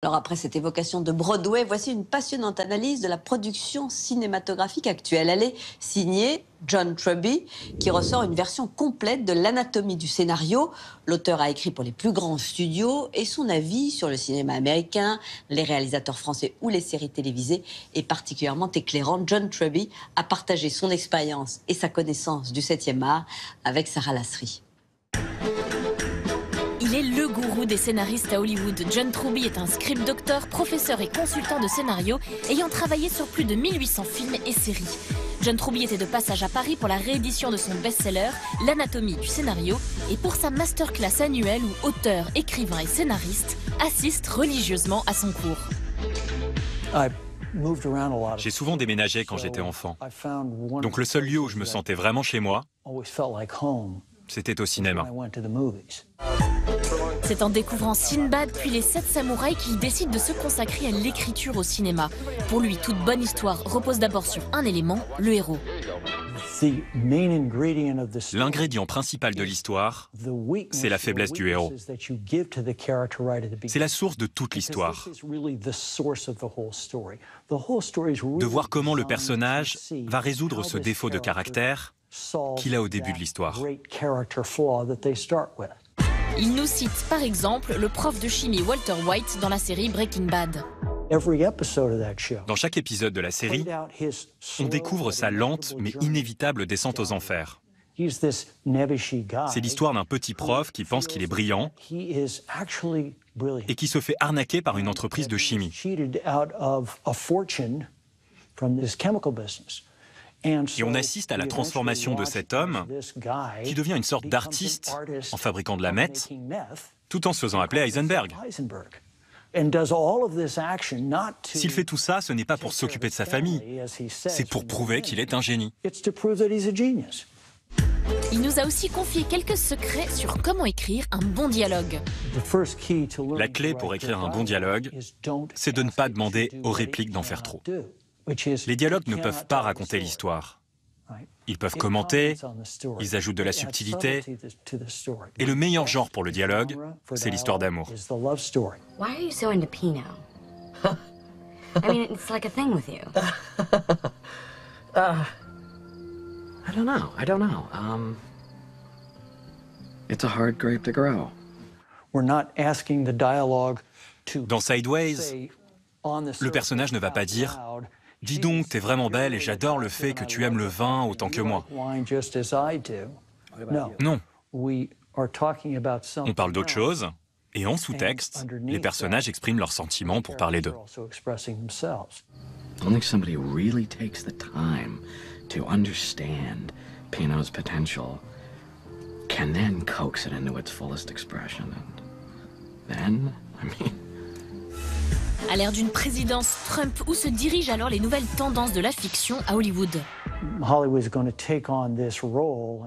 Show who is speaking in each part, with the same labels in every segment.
Speaker 1: Alors après cette évocation de Broadway, voici une passionnante analyse de la production cinématographique actuelle. Elle est signée John Truby, qui ressort une version complète de l'anatomie du scénario. L'auteur a écrit pour les plus grands studios et son avis sur le cinéma américain, les réalisateurs français ou les séries télévisées est particulièrement éclairant. John Truby a partagé son expérience et sa connaissance du 7e art avec Sarah Lasserie.
Speaker 2: Il est le gourou des scénaristes à Hollywood. John Truby est un script doctor, professeur et consultant de scénario, ayant travaillé sur plus de 1800 films et séries. John Truby était de passage à Paris pour la réédition de son best-seller, L'anatomie du scénario, et pour sa masterclass annuelle où auteurs, écrivains et scénaristes assistent religieusement à son cours.
Speaker 3: J'ai souvent déménagé quand j'étais enfant. Donc le seul lieu où je me sentais vraiment chez moi, c'était au cinéma.
Speaker 2: C'est en découvrant Sinbad puis les 7 samouraïs qu'il décide de se consacrer à l'écriture au cinéma. Pour lui, toute bonne histoire repose d'abord sur un élément, le héros.
Speaker 3: L'ingrédient principal de l'histoire, c'est la faiblesse du héros. C'est la source de toute l'histoire. De voir comment le personnage va résoudre ce défaut de caractère qu'il a au début de l'histoire.
Speaker 2: Il nous cite par exemple le prof de chimie Walter White dans la série Breaking Bad.
Speaker 3: Dans chaque épisode de la série, on découvre sa lente mais inévitable descente aux enfers. C'est l'histoire d'un petit prof qui pense qu'il est brillant et qui se fait arnaquer par une entreprise de chimie. Et on assiste à la transformation de cet homme qui devient une sorte d'artiste en fabriquant de la meth, tout en se faisant appeler Heisenberg. S'il fait tout ça, ce n'est pas pour s'occuper de sa famille, c'est pour prouver qu'il est un génie.
Speaker 2: Il nous a aussi confié quelques secrets sur comment écrire un bon dialogue.
Speaker 3: La clé pour écrire un bon dialogue, c'est de ne pas demander aux répliques d'en faire trop. Les dialogues ne peuvent pas raconter l'histoire. Ils peuvent commenter, ils ajoutent de la subtilité. Et le meilleur genre pour le dialogue, c'est l'histoire d'amour.
Speaker 4: Why are you so into Pinot? I mean, it's like a thing with you.
Speaker 5: I don't know. It's a hard grape to grow.
Speaker 3: Dans Sideways, le personnage ne va pas dire « Dis donc, t'es vraiment belle et j'adore le fait que tu aimes le vin autant que moi. » Non. On parle d'autre chose, et en sous-texte, les personnages expriment leurs sentiments pour parler d'eux.
Speaker 5: Only somebody who really takes the time to understand Pinot's potential can then coax it into its fullest expression. And then, I mean...
Speaker 2: À l'ère d'une présidence Trump, où se dirigent alors les nouvelles tendances de la fiction à Hollywood?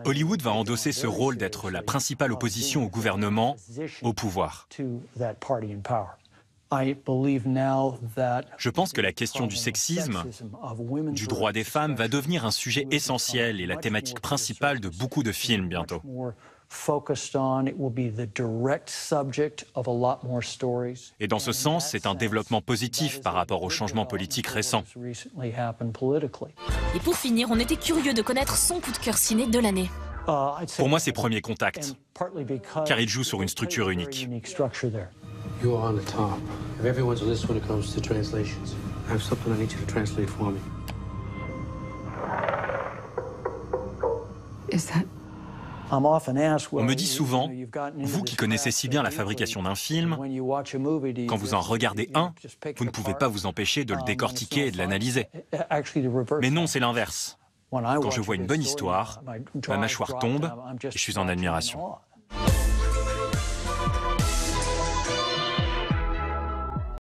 Speaker 3: Hollywood va endosser ce rôle d'être la principale opposition au gouvernement, au pouvoir. Je pense que la question du sexisme, du droit des femmes, va devenir un sujet essentiel et la thématique principale de beaucoup de films bientôt. Et dans ce sens, c'est un développement positif par rapport aux changements politiques récents.
Speaker 2: Et pour finir, on était curieux de connaître son coup de cœur ciné de l'année.
Speaker 3: Pour moi, c'est Premier Contact, car il joue sur une structure unique.
Speaker 6: You are on the top of everyone's list when it comes to translations. I have something I need you to translate for me.
Speaker 4: Is that...
Speaker 3: On me dit souvent, vous qui connaissez si bien la fabrication d'un film, quand vous en regardez un, vous ne pouvez pas vous empêcher de le décortiquer et de l'analyser. Mais non, c'est l'inverse. Quand je vois une bonne histoire, ma mâchoire tombe et je suis en admiration.